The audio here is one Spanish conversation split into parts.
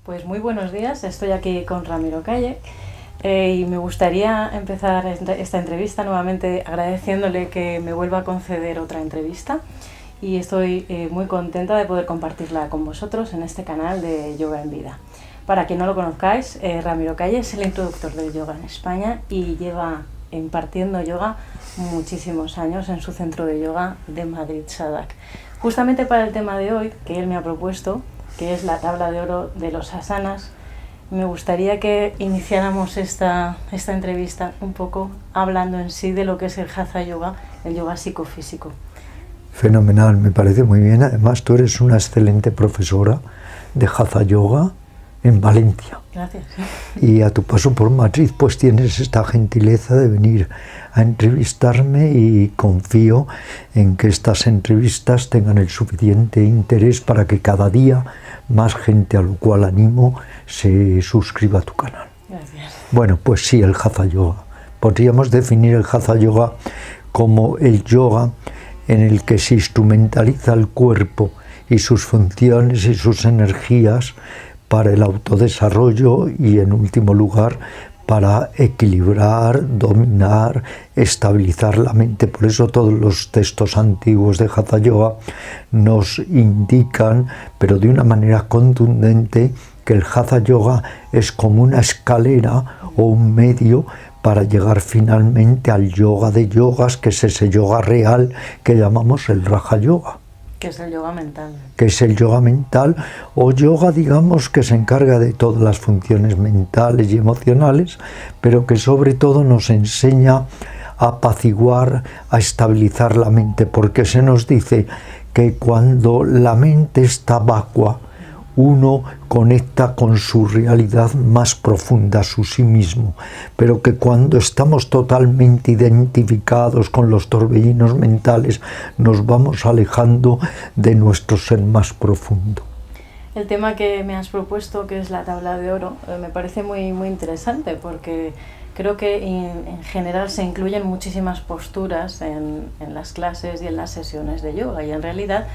Pues muy buenos días, estoy aquí con Ramiro Calle y me gustaría empezar esta entrevista nuevamente agradeciéndole que me vuelva a conceder otra entrevista y estoy muy contenta de poder compartirla con vosotros en este canal de Yoga en Vida. Para quien no lo conozcáis, Ramiro Calle es el introductor del yoga en España y lleva impartiendo yoga muchísimos años en su centro de yoga de Madrid, Sadak. Justamente para el tema de hoy que él me ha propuesto, que es la tabla de oro de los asanas, me gustaría que iniciáramos esta entrevista un poco hablando en sí de lo que es el Hatha Yoga, el yoga psicofísico. Fenomenal, me parece muy bien. Además, tú eres una excelente profesora de Hatha Yoga en Valencia. Gracias. Y a tu paso por Madrid, pues tienes esta gentileza de venir a entrevistarme y confío en que estas entrevistas tengan el suficiente interés para que cada día más gente, a lo cual animo, se suscriba a tu canal. Gracias. Bueno, pues sí, el Hatha Yoga. Podríamos definir el Hatha Yoga como el yoga en el que se instrumentaliza el cuerpo y sus funciones y sus energías para el autodesarrollo y, en último lugar, para equilibrar, dominar, estabilizar la mente. Por eso todos los textos antiguos de Hatha Yoga nos indican, pero de una manera contundente, que el Hatha Yoga es como una escalera o un medio para llegar finalmente al yoga de yogas, que es ese yoga real que llamamos el Raja Yoga. Que es el yoga mental. Que es el yoga mental, o yoga, digamos, que se encarga de todas las funciones mentales y emocionales, pero que sobre todo nos enseña a apaciguar, a estabilizar la mente, porque se nos dice que cuando la mente está vacua, uno conecta con su realidad más profunda, su sí mismo, pero que cuando estamos totalmente identificados con los torbellinos mentales, nos vamos alejando de nuestro ser más profundo. El tema que me has propuesto, que es la tabla de oro, me parece muy, muy interesante porque creo que en general se incluyen muchísimas posturas en las clases y en las sesiones de yoga, y en realidad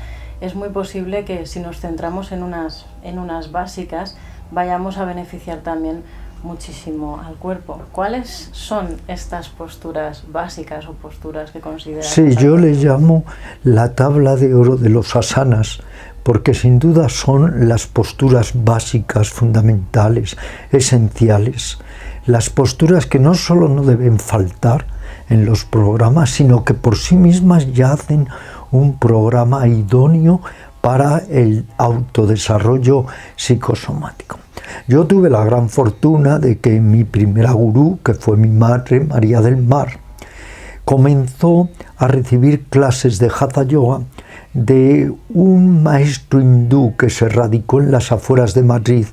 es muy posible que si nos centramos en unas básicas vayamos a beneficiar también muchísimo al cuerpo. ¿Cuáles son estas posturas básicas o posturas que consideras? Sí, yo le llamo la tabla de oro de los asanas, porque sin duda son las posturas básicas, fundamentales, esenciales. Las posturas que no solo no deben faltar en los programas, sino que por sí mismas ya hacen un programa idóneo para el autodesarrollo psicosomático. Yo tuve la gran fortuna de que mi primera gurú, que fue mi madre, María del Mar, comenzó a recibir clases de Hatha Yoga de un maestro hindú que se radicó en las afueras de Madrid,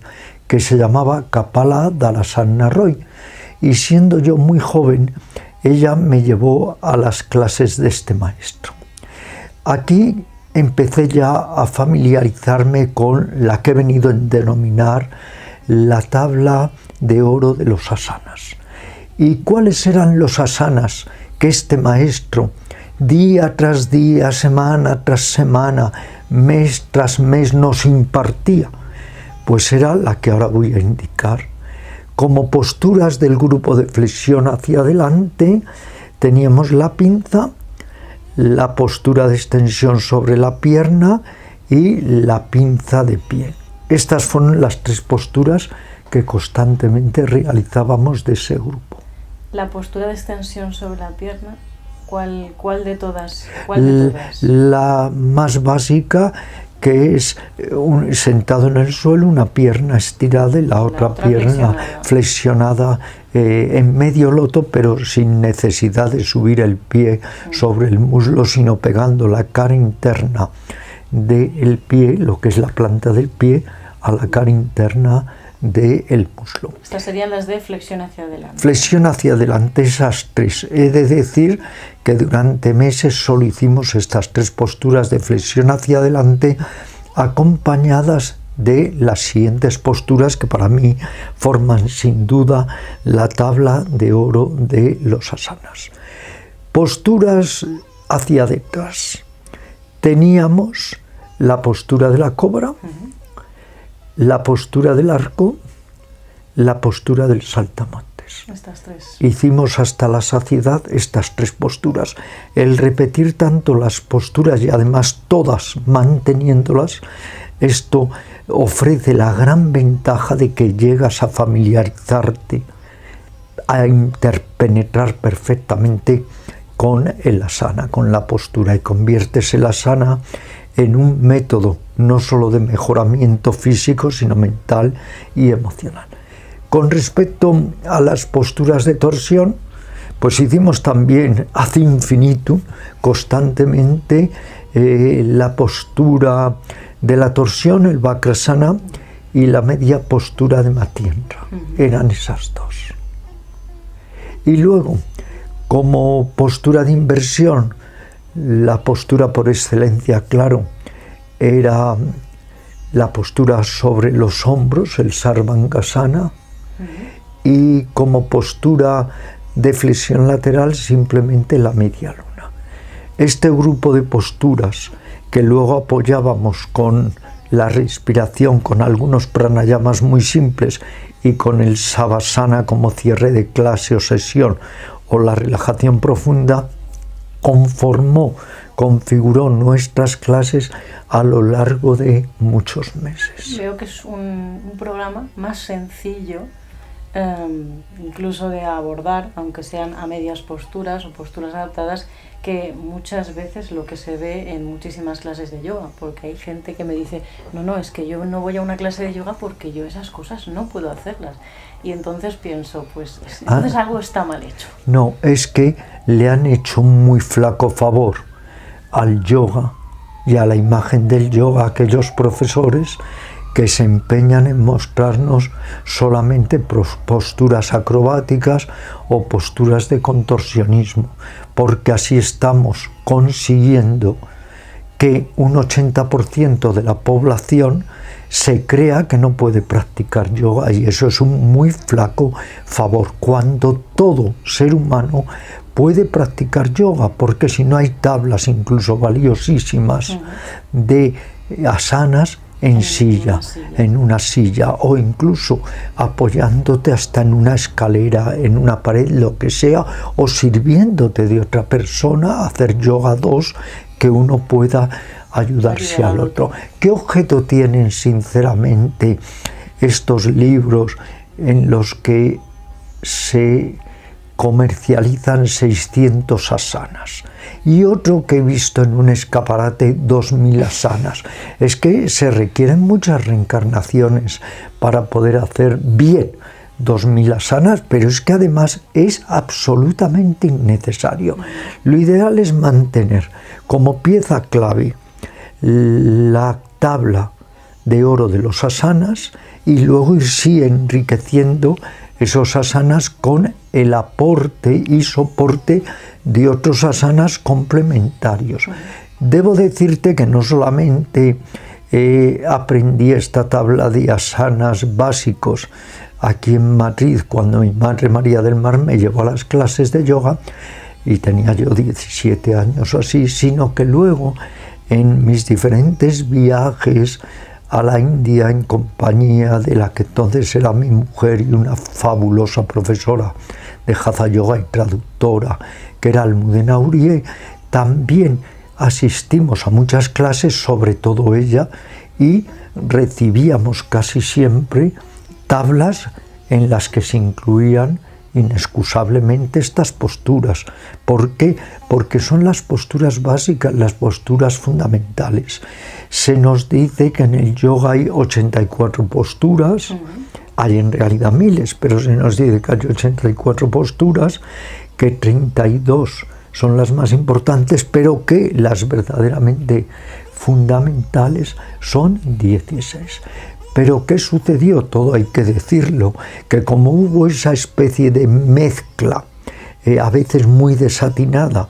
que se llamaba Kapala Dalasanna Roy. Y siendo yo muy joven, ella me llevó a las clases de este maestro. Aquí empecé ya a familiarizarme con la que he venido a denominar la tabla de oro de los asanas. ¿Y cuáles eran los asanas que este maestro, día tras día, semana tras semana, mes tras mes, nos impartía? Pues era la que ahora voy a indicar. Como posturas del grupo de flexión hacia adelante, teníamos la pinza, la postura de extensión sobre la pierna y la pinza de pie. Estas fueron las tres posturas que constantemente realizábamos de ese grupo. La postura de extensión sobre la pierna, ¿cuál de todas? La más básica, que es sentado en el suelo, una pierna estirada y la otra pierna flexionada en medio loto, pero sin necesidad de subir el pie sobre el muslo, sino pegando la cara interna del pie, lo que es la planta del pie, a la cara interna del muslo. Estas serían las de flexión hacia adelante. Flexión hacia adelante, esas tres. He de decir que durante meses solo hicimos estas tres posturas de flexión hacia adelante, acompañadas de las siguientes posturas que para mí forman sin duda la tabla de oro de los asanas. Posturas hacia detrás. Teníamos la postura de la cobra, la postura del arco, la postura del saltamontes. Estas tres. Hicimos hasta la saciedad estas tres posturas. El repetir tanto las posturas y además todas manteniéndolas, esto ofrece la gran ventaja de que llegas a familiarizarte, a interpenetrar perfectamente con el asana, con la postura, y conviertes el asana en un método no solo de mejoramiento físico, sino mental y emocional. Con respecto a las posturas de torsión, pues hicimos también ad infinitum, constantemente, la postura de la torsión, el Vakrasana, y la media postura de Matyendra. Eran esas dos. Y luego, como postura de inversión, la postura por excelencia, claro, era la postura sobre los hombros, el Sarvangasana, y como postura de flexión lateral simplemente la media luna. Este grupo de posturas que luego apoyábamos con la respiración, con algunos pranayamas muy simples y con el savasana como cierre de clase o sesión o la relajación profunda, configuró nuestras clases a lo largo de muchos meses. Veo que es un programa más sencillo, incluso de abordar, aunque sean a medias posturas o posturas adaptadas, que muchas veces lo que se ve en muchísimas clases de yoga, porque hay gente que me dice, no, es que yo no voy a una clase de yoga porque yo esas cosas no puedo hacerlas. Y entonces pienso, pues entonces algo está mal hecho. No, es que le han hecho un muy flaco favor al yoga y a la imagen del yoga aquellos profesores que se empeñan en mostrarnos solamente posturas acrobáticas o posturas de contorsionismo, porque así estamos consiguiendo que un 80% de la población se crea que no puede practicar yoga, y eso es un muy flaco favor, cuando todo ser humano puede practicar yoga, porque si no hay tablas incluso valiosísimas de asanas en una silla, o incluso apoyándote hasta en una escalera, en una pared, lo que sea, o sirviéndote de otra persona a hacer yoga 2, que uno pueda ayudarse al otro. ¿Qué objeto tienen sinceramente estos libros en los que se comercializan 600 asanas? Y otro que he visto en un escaparate, 2000 asanas. Es que se requieren muchas reencarnaciones para poder hacer bien 2000 asanas, pero es que además es absolutamente innecesario. Lo ideal es mantener como pieza clave la tabla de oro de los asanas y luego ir enriqueciendo esos asanas con el aporte y soporte de otros asanas complementarios. Debo decirte que no solamente aprendí esta tabla de asanas básicos aquí en Madrid, cuando mi madre María del Mar me llevó a las clases de yoga, y tenía yo 17 años o así, sino que luego en mis diferentes viajes a la India en compañía de la que entonces era mi mujer y una fabulosa profesora de Hatha Yoga y traductora, que era Almudena Urie, también asistimos a muchas clases, sobre todo ella, y recibíamos casi siempre tablas en las que se incluían inexcusablemente estas posturas. ¿Por qué? Porque son las posturas básicas, las posturas fundamentales. Se nos dice que en el yoga hay 84 posturas, hay en realidad miles, pero se nos dice que hay 84 posturas, que 32 son las más importantes, pero que las verdaderamente fundamentales son 16. Pero ¿qué sucedió? Todo hay que decirlo, que como hubo esa especie de mezcla, a veces muy desatinada,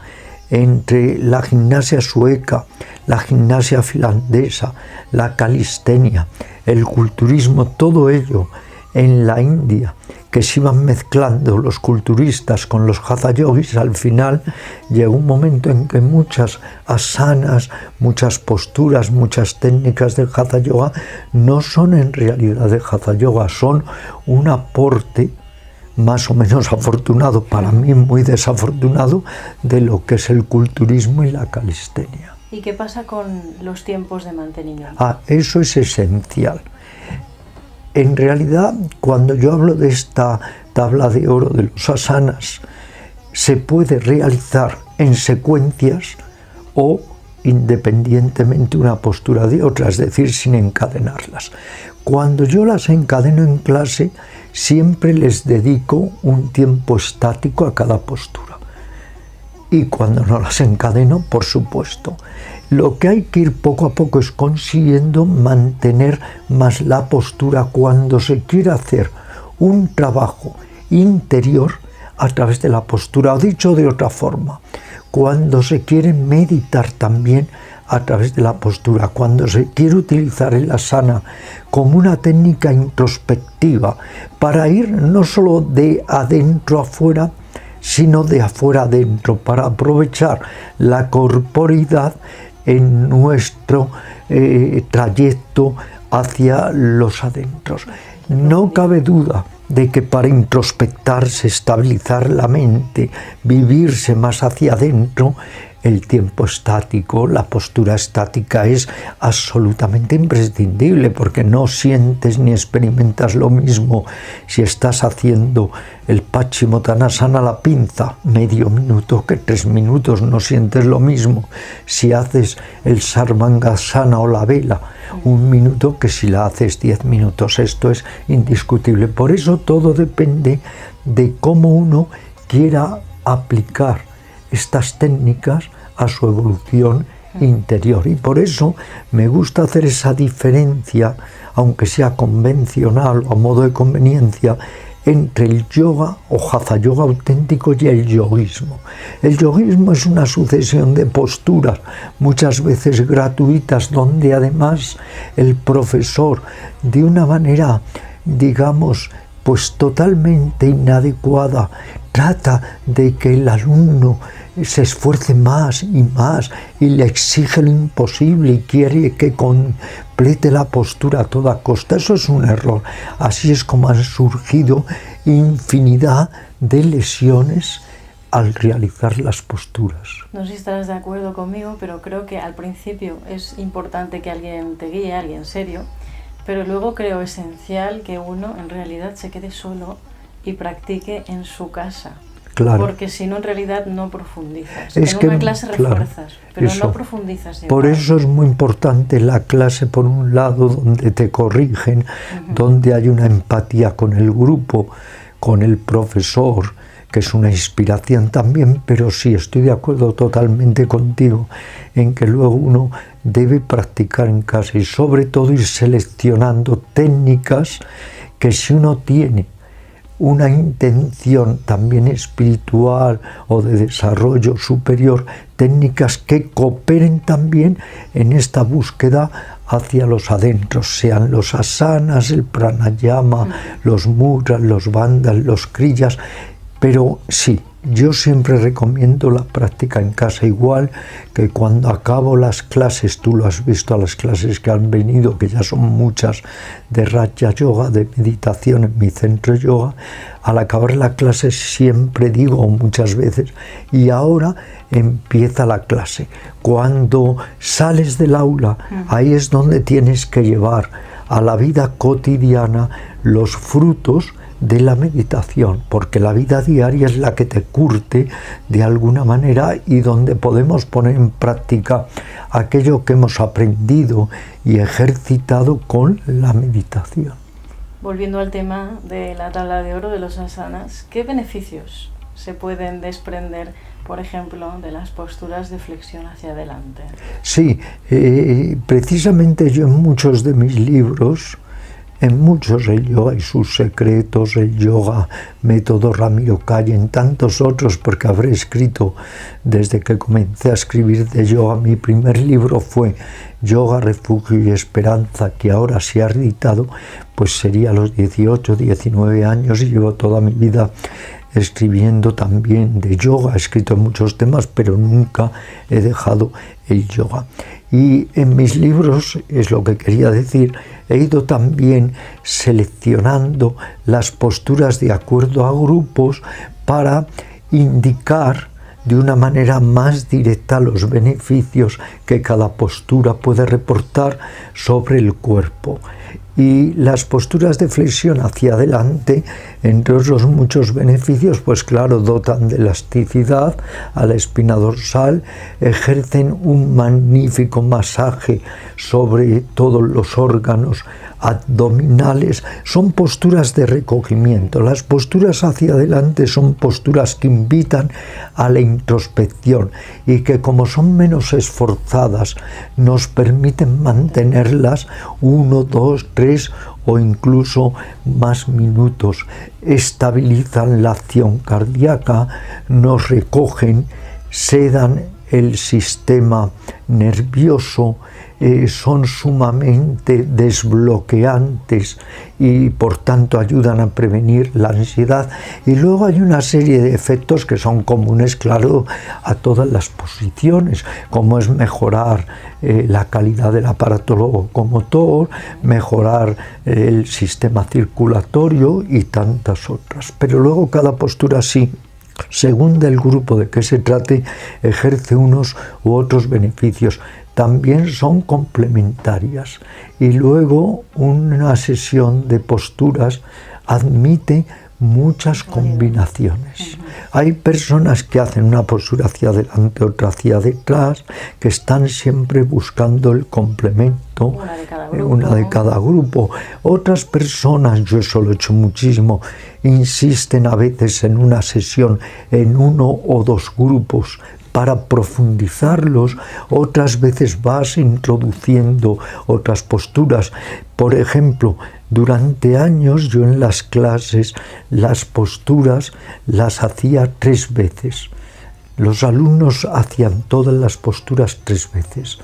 entre la gimnasia sueca, la gimnasia finlandesa, la calistenia, el culturismo, todo ello en la India, que se iban mezclando los culturistas con los hatha yogis, al final llegó un momento en que muchas asanas, muchas posturas, muchas técnicas del hatha yoga no son en realidad de hatha yoga, son un aporte más o menos afortunado, para mí muy desafortunado, de lo que es el culturismo y la calistenia. ¿Y qué pasa con los tiempos de mantenimiento? Eso es esencial. En realidad, cuando yo hablo de esta tabla de oro de los asanas, se puede realizar en secuencias o independientemente una postura de otra, es decir, sin encadenarlas. Cuando yo las encadeno en clase, siempre les dedico un tiempo estático a cada postura. Y cuando no las encadeno, por supuesto. Lo que hay que ir poco a poco es consiguiendo mantener más la postura cuando se quiere hacer un trabajo interior a través de la postura, o dicho de otra forma, cuando se quiere meditar también a través de la postura, cuando se quiere utilizar el asana como una técnica introspectiva para ir no solo de adentro a afuera, sino de afuera adentro, para aprovechar la corporeidad en nuestro trayecto hacia los adentros. No cabe duda de que para introspectarse, estabilizar la mente, vivirse más hacia adentro, el tiempo estático, la postura estática es absolutamente imprescindible, porque no sientes ni experimentas lo mismo si estás haciendo el Paschimottanasana a la pinza, medio minuto, que 3 minutos. No sientes lo mismo si haces el Sarvangasana o la vela, 1 minuto, que si la haces 10 minutos. Esto es indiscutible. Por eso todo depende de cómo uno quiera aplicar estas técnicas a su evolución interior, y por eso me gusta hacer esa diferencia, aunque sea convencional o a modo de conveniencia, entre el yoga o hatha yoga auténtico y el yoguismo. El yoguismo es una sucesión de posturas, muchas veces gratuitas, donde además el profesor, de una manera, digamos, pues totalmente inadecuada, trata de que el alumno se esfuerce más y le exige lo imposible y quiere que complete la postura a toda costa. Eso es un error. Así es como han surgido infinidad de lesiones al realizar las posturas. No sé si estarás de acuerdo conmigo, pero creo que al principio es importante que alguien te guíe, alguien serio, pero luego creo esencial que uno en realidad se quede solo y practique en su casa. Claro. Porque si no, en realidad no profundizas. En una clase refuerzas, pero eso, no profundizas. Por eso es muy importante la clase, por un lado, donde te corrigen, donde hay una empatía con el grupo, con el profesor, que es una inspiración también, pero sí, estoy de acuerdo totalmente contigo en que luego uno debe practicar en casa y sobre todo ir seleccionando técnicas que, si uno tiene una intención también espiritual o de desarrollo superior, técnicas que cooperen también en esta búsqueda hacia los adentros, sean los asanas, el pranayama, los mudras, los bandhas, los kriyas. Pero sí, yo siempre recomiendo la práctica en casa, igual que cuando acabo las clases, tú lo has visto a las clases que han venido, que ya son muchas, de Raja Yoga, de meditación en mi centro de yoga. Al acabar la clase siempre digo muchas veces, y ahora empieza la clase. Cuando sales del aula, ahí es donde tienes que llevar a la vida cotidiana los frutos de la meditación, porque la vida diaria es la que te curte de alguna manera y donde podemos poner en práctica aquello que hemos aprendido y ejercitado con la meditación. Volviendo al tema de la tabla de oro de los asanas, ¿qué beneficios se pueden desprender, por ejemplo, de las posturas de flexión hacia adelante? Sí, precisamente yo en muchos de mis libros en muchos, el yoga y sus secretos, el yoga método Ramiro Calle, en tantos otros, porque habré escrito desde que comencé a escribir de yoga. Mi primer libro fue Yoga, Refugio y Esperanza, que ahora se ha reeditado, pues sería a los 18, 19 años, y llevo toda mi vida escribiendo también de yoga. He escrito en muchos temas, pero nunca he dejado el yoga. Y en mis libros, es lo que quería decir, he ido también seleccionando las posturas de acuerdo a grupos para indicar de una manera más directa los beneficios que cada postura puede reportar sobre el cuerpo. Y las posturas de flexión hacia adelante, entre otros muchos beneficios, pues claro, dotan de elasticidad a la espina dorsal, ejercen un magnífico masaje sobre todos los órganos abdominales. Son posturas de recogimiento. Las posturas hacia adelante son posturas que invitan a la introspección y que, como son menos esforzadas, nos permiten mantenerlas 1, 2, 3 o incluso más minutos. Estabilizan la acción cardíaca, nos recogen, sedan el sistema nervioso, son sumamente desbloqueantes y por tanto ayudan a prevenir la ansiedad. Y luego hay una serie de efectos que son comunes, claro, a todas las posiciones, como es mejorar la calidad del aparato locomotor, mejorar el sistema circulatorio y tantas otras. Pero luego cada postura sí, según del grupo de que se trate, ejerce unos u otros beneficios. También son complementarias. Y luego una sesión de posturas admite muchas combinaciones. Hay personas que hacen una postura hacia adelante, otra hacia detrás, que están siempre buscando el complemento, una de cada grupo. Otras personas, yo eso lo he hecho muchísimo, insisten a veces en una sesión en 1 o 2 grupos para profundizarlos. Otras veces vas introduciendo otras posturas. Por ejemplo, durante años yo en las clases las posturas las hacía 3 veces. Los alumnos hacían todas las posturas 3 veces.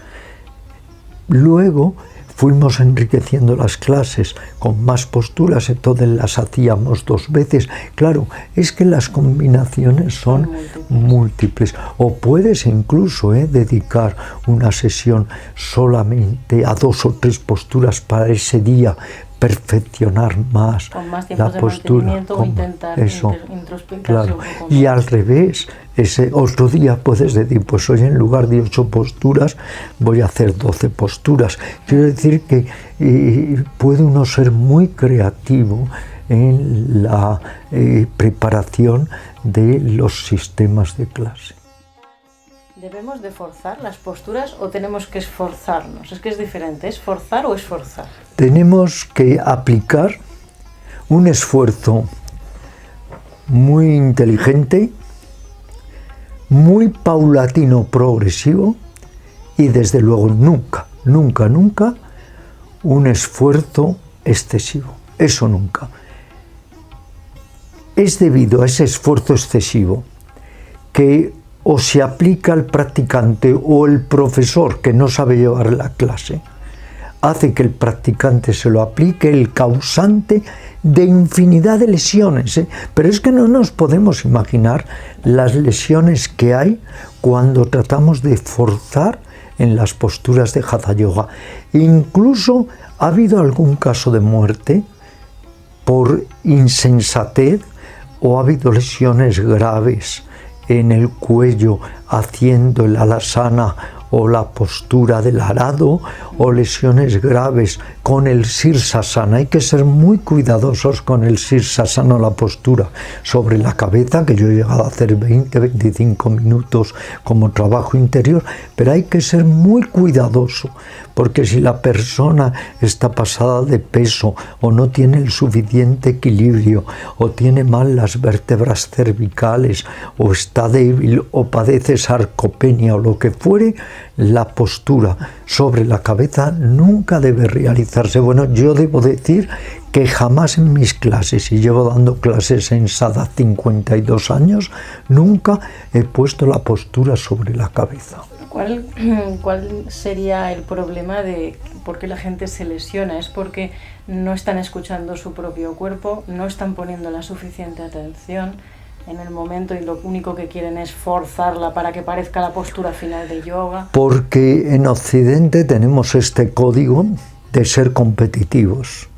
Luego fuimos enriqueciendo las clases con más posturas, entonces las hacíamos 2 veces. Claro, es que las combinaciones son múltiples. O puedes incluso dedicar una sesión solamente a 2 o 3 posturas para ese día, perfeccionar más la postura. O intentar introspectarse claro. Un poco más. Y al revés, ese otro día puedes decir, pues hoy en lugar de 8 posturas voy a hacer 12 posturas. Quiero decir que puede uno ser muy creativo en la preparación de los sistemas de clase. ¿Debemos de forzar las posturas o tenemos que esforzarnos? Es que es diferente, ¿es forzar o esforzar? Tenemos que aplicar un esfuerzo muy inteligente, muy paulatino, progresivo, y desde luego nunca un esfuerzo excesivo. Eso nunca. Es debido a ese esfuerzo excesivo que o se aplica al practicante o el profesor que no sabe llevar la clase, hace que el practicante se lo aplique, el causante de infinidad de lesiones. Pero es que no nos podemos imaginar las lesiones que hay cuando tratamos de forzar en las posturas de Hatha Yoga. Incluso ha habido algún caso de muerte por insensatez, o ha habido lesiones graves en el cuello haciendo el alasana o la postura del arado, o lesiones graves con el sirsasana. Hay que ser muy cuidadosos con el sirsasana, la postura sobre la cabeza, que yo he llegado a hacer 20-25 minutos como trabajo interior, pero hay que ser muy cuidadoso, porque si la persona está pasada de peso, o no tiene el suficiente equilibrio, o tiene mal las vértebras cervicales, o está débil, o padece sarcopenia, o lo que fuere, la postura sobre la cabeza nunca debe realizarse. Bueno, yo debo decir que jamás en mis clases, y llevo dando clases en SADA 52 años, nunca he puesto la postura sobre la cabeza. ¿Cuál sería el problema de por qué la gente se lesiona? ¿Es porque no están escuchando su propio cuerpo, no están poniendo la suficiente atención en el momento y lo único que quieren es forzarla para que parezca la postura final de yoga? Porque en Occidente tenemos este código de ser competitivos.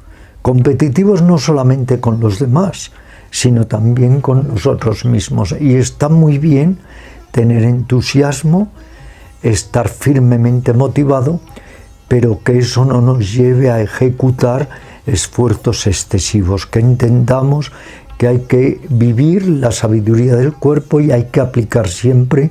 Competitivos no solamente con los demás, sino también con nosotros mismos. Y está muy bien tener entusiasmo, estar firmemente motivado, pero que eso no nos lleve a ejecutar esfuerzos excesivos, que entendamos que hay que vivir la sabiduría del cuerpo y hay que aplicar siempre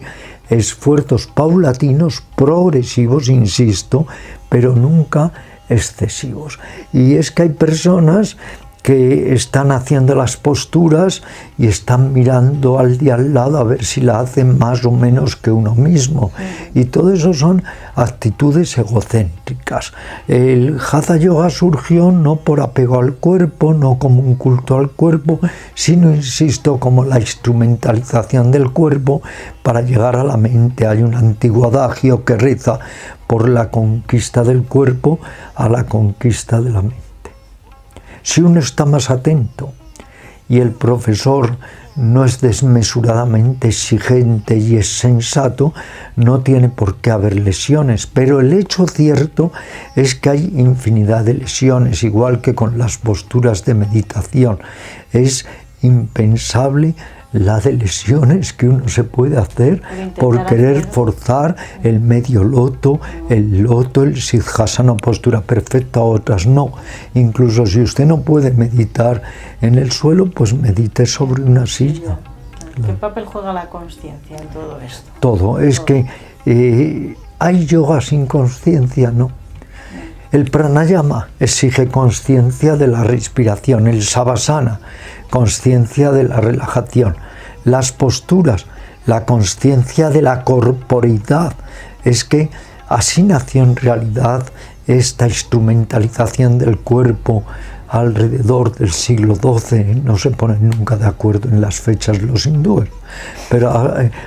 esfuerzos paulatinos, progresivos, insisto, pero nunca excesivos. Y es que hay personas que están haciendo las posturas y están mirando al de al lado a ver si la hacen más o menos que uno mismo. Y todo eso son actitudes egocéntricas. El Hatha Yoga surgió no por apego al cuerpo, no como un culto al cuerpo, sino, insisto, como la instrumentalización del cuerpo para llegar a la mente. Hay un antiguo adagio que reza: por la conquista del cuerpo a la conquista de la mente. Si uno está más atento y el profesor no es desmesuradamente exigente y es sensato, no tiene por qué haber lesiones. Pero el hecho cierto es que hay infinidad de lesiones, igual que con las posturas de meditación. Es impensable la de lesiones que uno se puede hacer por querer forzar el medio loto, el siddhasana, postura perfecta, otras no. Incluso si usted no puede meditar en el suelo, pues medite sobre una silla. ¿Qué papel juega la consciencia en todo esto? Todo. Es que hay yoga sin consciencia, no. El pranayama exige consciencia de la respiración, el savasana, consciencia de la relajación, las posturas, la consciencia de la corporeidad. Es que así nació en realidad esta instrumentalización del cuerpo alrededor del siglo XII. No se ponen nunca de acuerdo en las fechas los hindúes, pero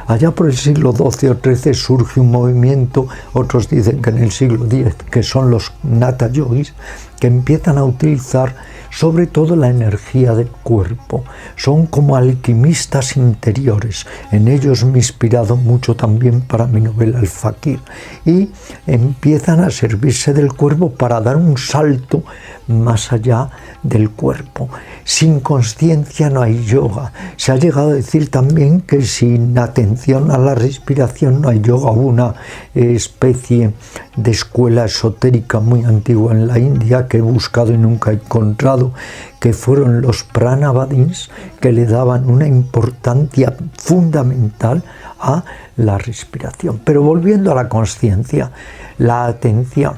allá por el siglo XII o XIII surge un movimiento, otros dicen que en el siglo X, que son los Natha Yogis, que empiezan a utilizar sobre todo la energía del cuerpo. Son como alquimistas interiores. En ellos me he inspirado mucho también para mi novela El Fakir. Y empiezan a servirse del cuerpo para dar un salto más allá del cuerpo. Sin consciencia no hay yoga. Se ha llegado a decir también que sin atención a la respiración no hay yoga. Hubo una especie de escuela esotérica muy antigua en la India que he buscado y nunca he encontrado, que fueron los pranavadins, que le daban una importancia fundamental a la respiración. Pero volviendo a la consciencia, la atención,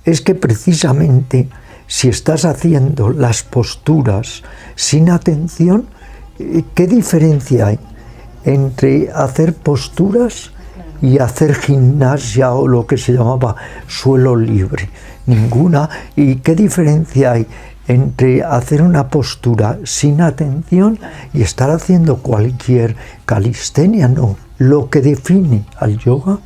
es que precisamente si estás haciendo las posturas sin atención, ¿qué diferencia hay entre hacer posturas y hacer gimnasia o lo que se llamaba suelo libre? Ninguna. ¿Y qué diferencia hay entre hacer una postura sin atención y estar haciendo cualquier calistenia? No. Lo que define al yoga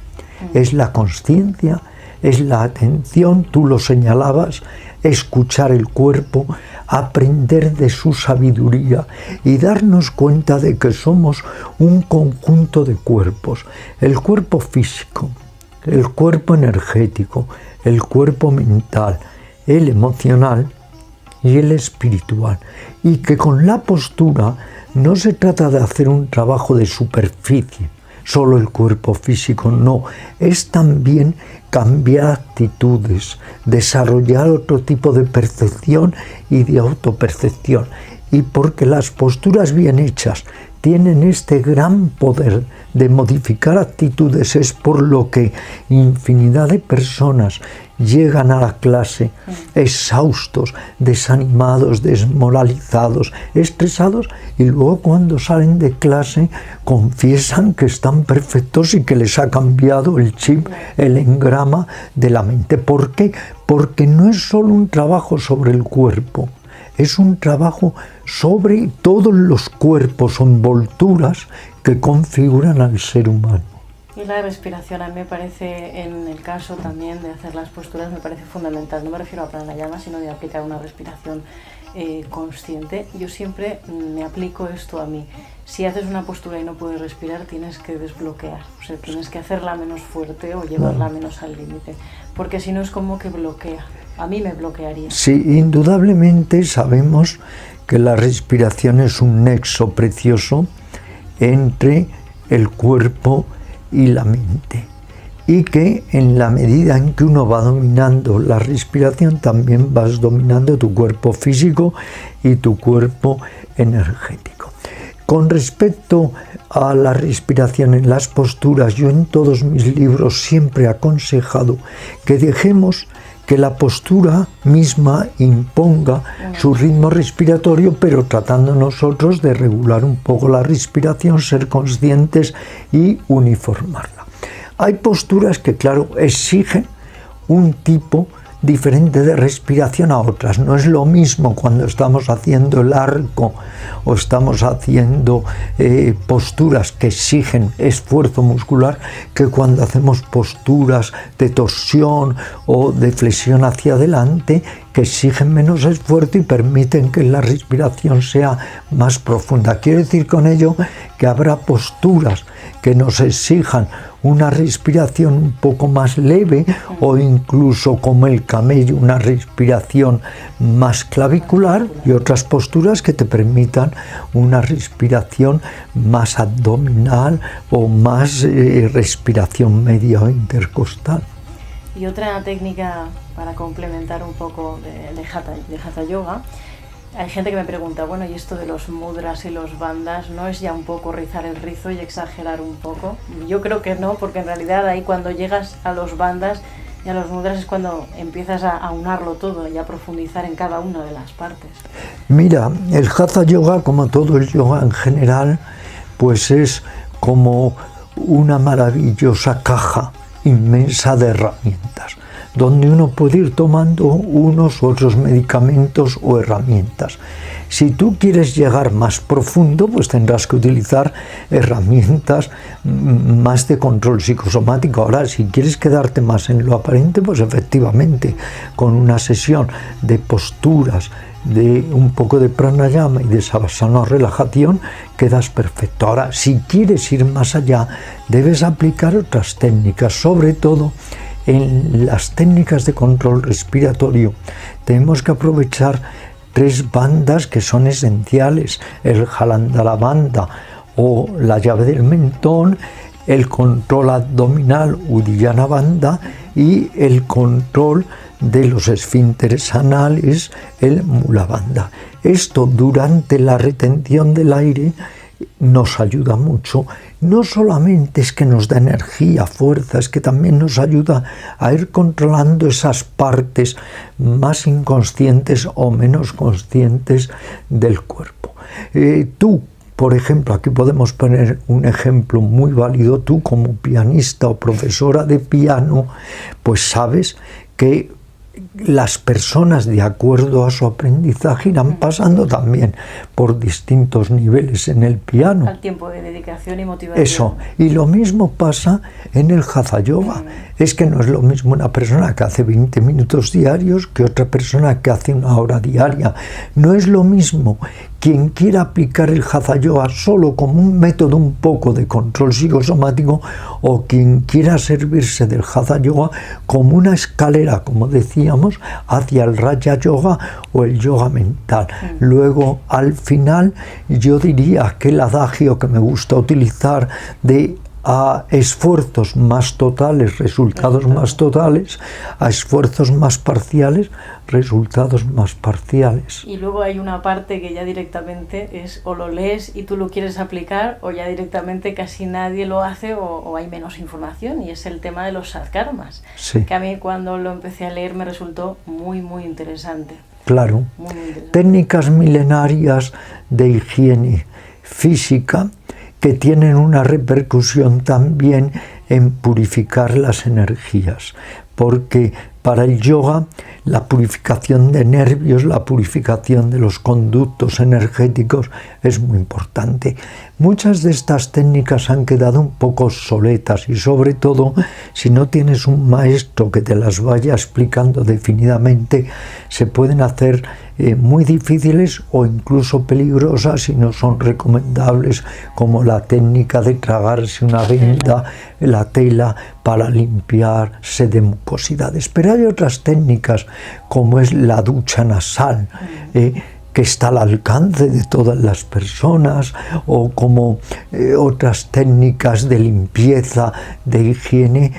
es la consciencia, es la atención, tú lo señalabas, escuchar el cuerpo, aprender de su sabiduría y darnos cuenta de que somos un conjunto de cuerpos. El cuerpo físico, el cuerpo energético, el cuerpo mental, el emocional y el espiritual. Y que con la postura no se trata de hacer un trabajo de superficie, solo el cuerpo físico, no, es también cambiar actitudes, desarrollar otro tipo de percepción y de autopercepción. Y porque las posturas bien hechas tienen este gran poder de modificar actitudes. Es por lo que infinidad de personas llegan a la clase exhaustos, desanimados, desmoralizados, estresados, y luego cuando salen de clase confiesan que están perfectos y que les ha cambiado el chip, el engrama de la mente. ¿Por qué? Porque no es solo un trabajo sobre el cuerpo, es un trabajo sobre todos los cuerpos o envolturas que configuran al ser humano. Y la respiración a mí me parece, en el caso también de hacer las posturas, me parece fundamental. No me refiero a pranayama, sino de aplicar una respiración consciente. Yo siempre me aplico esto a mí. Si haces una postura y no puedes respirar, tienes que desbloquear. O sea, tienes que hacerla menos fuerte o llevarla menos al límite. Porque si no es como que bloquea. A mí me bloquearía. Sí, indudablemente sabemos que la respiración es un nexo precioso entre el cuerpo y la mente, y que en la medida en que uno va dominando la respiración, también vas dominando tu cuerpo físico y tu cuerpo energético. Con respecto a la respiración en las posturas, yo en todos mis libros siempre he aconsejado que dejemos que la postura misma imponga su ritmo respiratorio, pero tratando nosotros de regular un poco la respiración, ser conscientes y uniformarla. Hay posturas que, claro, exigen un tipo diferente de respiración a otras. No es lo mismo cuando estamos haciendo el arco o estamos haciendo posturas que exigen esfuerzo muscular, que cuando hacemos posturas de torsión o de flexión hacia adelante, que exigen menos esfuerzo y permiten que la respiración sea más profunda. Quiero decir con ello que habrá posturas que nos exijan una respiración un poco más leve, o incluso como el camello, una respiración más clavicular, y otras posturas que te permitan una respiración más abdominal o más respiración media o intercostal. Y otra técnica para complementar un poco de Hatha Yoga, hay gente que me pregunta, bueno, ¿y esto de los mudras y los bandhas no es ya un poco rizar el rizo y exagerar un poco? Yo creo que no, porque en realidad ahí cuando llegas a los bandhas y a los mudras es cuando empiezas a aunarlo todo y a profundizar en cada una de las partes. Mira, el Hatha Yoga, como todo el yoga en general, pues es como una maravillosa caja inmensa de herramientas, donde uno puede ir tomando unos u otros medicamentos o herramientas. Si tú quieres llegar más profundo, pues tendrás que utilizar herramientas más de control psicosomático. Ahora, si quieres quedarte más en lo aparente, pues efectivamente, con una sesión de posturas, de un poco de pranayama y de savasana o relajación, quedas perfecto. Ahora, si quieres ir más allá, debes aplicar otras técnicas, sobre todo en las técnicas de control respiratorio. Tenemos que aprovechar 3 bandas que son esenciales: el Jalandhara Bandha o la llave del mentón, el control abdominal Uddiyana Bandha y el control de los esfínteres anales, el Mula Bandha. Esto durante la retención del aire nos ayuda mucho. No solamente es que nos da energía, fuerza, es que también nos ayuda a ir controlando esas partes más inconscientes o menos conscientes del cuerpo. Tú, por ejemplo, aquí podemos poner un ejemplo muy válido. Tú, como pianista o profesora de piano, pues sabes que las personas, de acuerdo a su aprendizaje, irán pasando también por distintos niveles en el piano. Al tiempo de dedicación y motivación. Eso. Y lo mismo pasa en el Hatha Yoga. Es que no es lo mismo una persona que hace 20 minutos diarios que otra persona que hace 1 hora diaria. No es lo mismo quien quiera aplicar el Hatha Yoga solo como un método un poco de control psicosomático, o quien quiera servirse del Hatha Yoga como una escalera, como decíamos, hacia el Raja Yoga o el yoga mental. Luego, al final, yo diría que el adagio que me gusta utilizar de a esfuerzos más totales, resultados más totales, a esfuerzos más parciales, resultados más parciales. Y luego hay una parte que ya directamente es o lo lees y tú lo quieres aplicar, o ya directamente casi nadie lo hace, o hay menos información, y es el tema de los sadkarmas, Sí. que a mí cuando lo empecé a leer me resultó muy interesante. Claro. Muy interesante. Técnicas milenarias de higiene física que tienen una repercusión también en purificar las energías, porque para el yoga la purificación de nervios, la purificación de los conductos energéticos es muy importante. Muchas de estas técnicas han quedado un poco obsoletas, y sobre todo si no tienes un maestro que te las vaya explicando definidamente, se pueden hacer muy difíciles o incluso peligrosas y no son recomendables, como la técnica de tragarse una venda, la tela para limpiarse de mucosidades. Pero hay otras técnicas, como es la ducha nasal, que está al alcance de todas las personas, o como otras técnicas de limpieza, de higiene,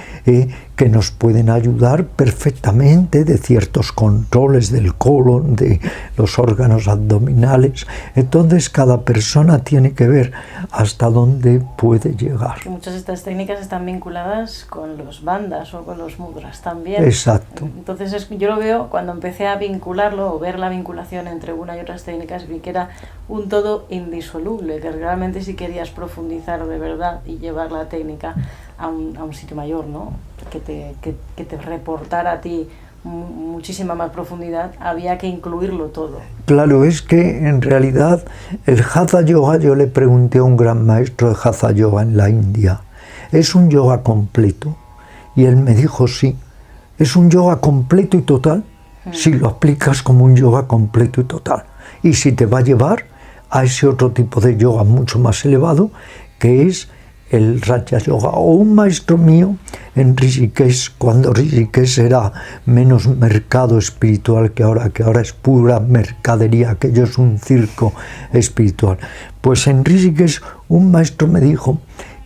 que nos pueden ayudar perfectamente, de ciertos controles del colon, de los órganos abdominales. Entonces cada persona tiene que ver hasta dónde puede llegar. Y muchas de estas técnicas están vinculadas con los bandas o con los mudras también. Exacto. Entonces yo lo veo, cuando empecé a vincularlo o ver la vinculación entre una y otras técnicas, vi que era un todo indisoluble, que realmente si querías profundizar de verdad y llevar la técnica a un sitio mayor, ¿no? Que te reportara a ti muchísima más profundidad, había que incluirlo todo. Claro, es que en realidad el Hatha Yoga, yo le pregunté a un gran maestro de Hatha Yoga en la India, ¿es un yoga completo? Y él me dijo sí, es un yoga completo y total, si lo aplicas como un yoga completo y total. Y si te va a llevar a ese otro tipo de yoga mucho más elevado, que es el Raja Yoga. O un maestro mío en Rishikesh, cuando Rishikesh era menos mercado espiritual que ahora es pura mercadería, aquello es un circo espiritual. Pues en Rishikesh un maestro me dijo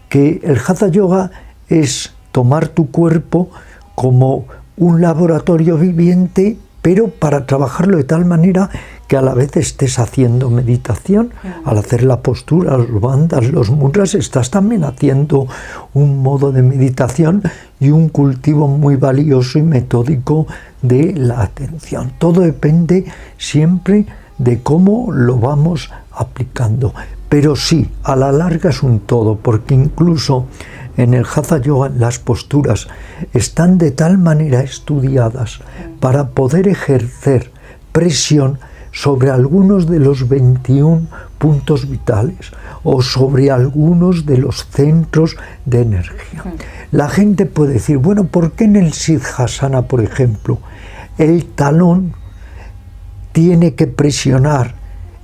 que el Hatha Yoga es tomar tu cuerpo como un laboratorio viviente, pero para trabajarlo de tal manera que a la vez estés haciendo meditación. Al hacer la postura, los bandhas, los mudras, estás también haciendo un modo de meditación y un cultivo muy valioso y metódico de la atención. Todo depende siempre de cómo lo vamos aplicando. Pero sí, a la larga es un todo, porque incluso en el Hatha Yoga las posturas están de tal manera estudiadas para poder ejercer presión sobre algunos de los 21 puntos vitales o sobre algunos de los centros de energía. La gente puede decir, bueno, ¿por qué en el Siddhasana, por ejemplo, el talón tiene que presionar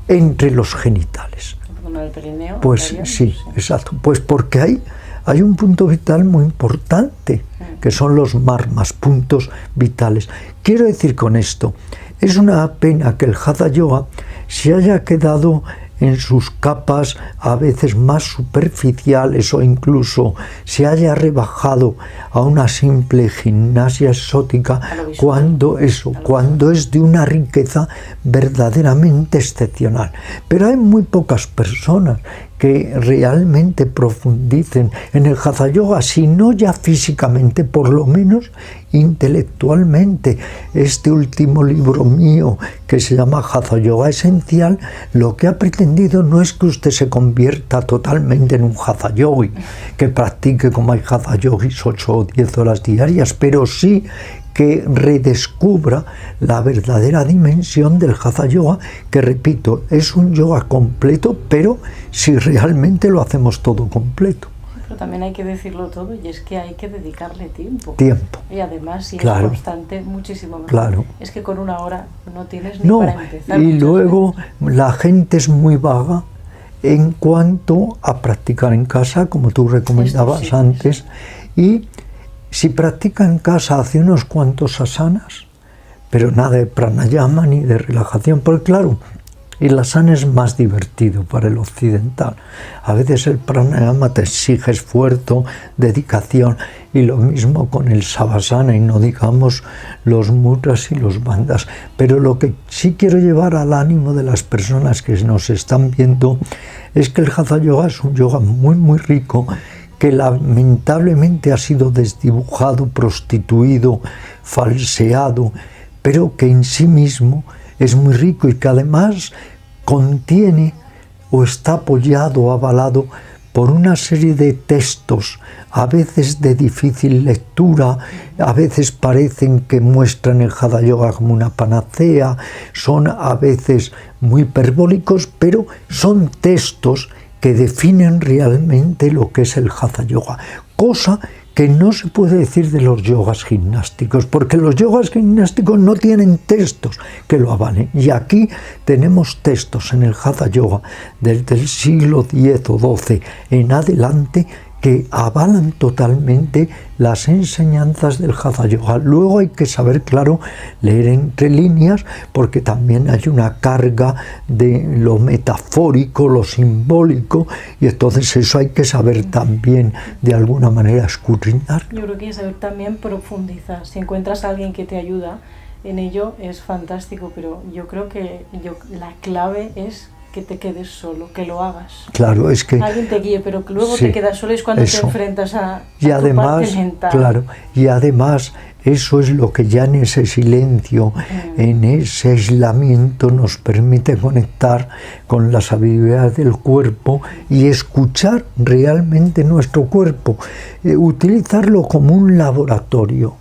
entre los genitales? El perineo, pues sí, exacto. Pues porque hay un punto vital muy importante, que son los marmas, puntos vitales. Quiero decir con esto, es una pena que el Hatha Yoga se haya quedado en sus capas a veces más superficiales, o incluso se haya rebajado a una simple gimnasia exótica, cuando es de una riqueza verdaderamente excepcional. Pero hay muy pocas personas que realmente profundicen en el Hatha Yoga, si no ya físicamente, por lo menos intelectualmente. Este último libro mío, que se llama Hatha Yoga Esencial, lo que ha pretendido no es que usted se convierta totalmente en un Hatha Yogi, que practique como hay Hatha Yogis 8 o 10 horas diarias, pero sí que redescubra la verdadera dimensión del Hatha Yoga, que repito, es un yoga completo, pero si realmente lo hacemos todo completo. Pero también hay que decirlo todo, y es que hay que dedicarle tiempo. Tiempo. Y además, si claro. es constante, muchísimo mejor. Claro. Es que con una hora no tienes ni para empezar. Y luego la gente es muy vaga en cuanto a practicar en casa, como tú recomendabas antes, y si practica en casa, hace unos cuantos asanas, pero nada de pranayama ni de relajación, porque claro, Y el asana es más divertido para el occidental. A veces el pranayama te exige esfuerzo, dedicación, y lo mismo con el savasana, y no digamos los mudras y los bandhas. Pero lo que sí quiero llevar al ánimo de las personas que nos están viendo es que el Hatha Yoga es un yoga muy, muy rico, que lamentablemente ha sido desdibujado, prostituido, falseado, pero que en sí mismo es muy rico y que además contiene o está apoyado o avalado por una serie de textos, a veces de difícil lectura, a veces parecen que muestran el Hatha Yoga como una panacea, son a veces muy hiperbólicos, pero son textos que definen realmente lo que es el Hatha Yoga, cosa que no se puede decir de los yogas gimnásticos, porque los yogas gimnásticos no tienen textos que lo avalen. Y aquí tenemos textos en el Hatha Yoga desde el siglo X o XII en adelante que avalan totalmente las enseñanzas del Hatha Yoga. Luego hay que saber, claro, leer entre líneas, porque también hay una carga de lo metafórico, lo simbólico, y entonces eso hay que saber también de alguna manera escudriñar. Yo creo que hay que saber también profundizar. Si encuentras a alguien que te ayuda en ello, es fantástico, pero yo creo que la clave es que te quedes solo, que lo hagas. Claro, es que alguien te guíe, pero que luego sí, te quedas solo, es cuando eso. te enfrentas a y tu además, parte mental. claro, y además eso es lo que ya en ese silencio, en ese aislamiento nos permite conectar con la sabiduría del cuerpo y escuchar realmente nuestro cuerpo, utilizarlo como un laboratorio.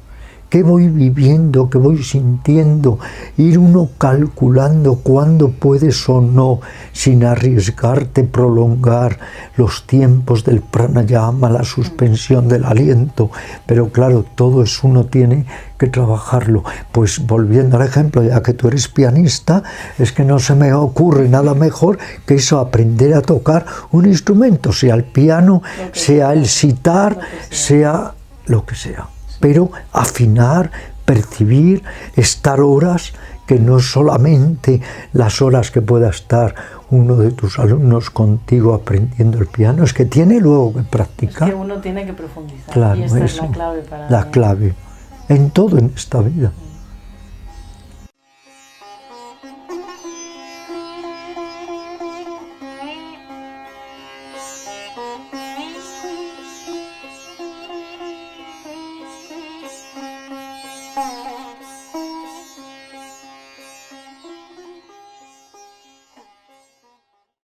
¿Qué voy viviendo? ¿Qué voy sintiendo? Ir uno calculando cuándo puedes o no, sin arriesgarte, prolongar los tiempos del pranayama, la suspensión del aliento. Pero claro, todo eso uno tiene que trabajarlo. Pues volviendo al ejemplo, ya que tú eres pianista, es que no se me ocurre nada mejor que eso, aprender a tocar un instrumento, sea el piano, sea el sitar, sea lo que sea. Pero afinar, percibir, estar horas, que no solamente las horas que pueda estar uno de tus alumnos contigo aprendiendo el piano, es que tiene luego que practicar. Es que uno tiene que profundizar, claro, y esta eso, es la clave para la clave en todo en esta vida.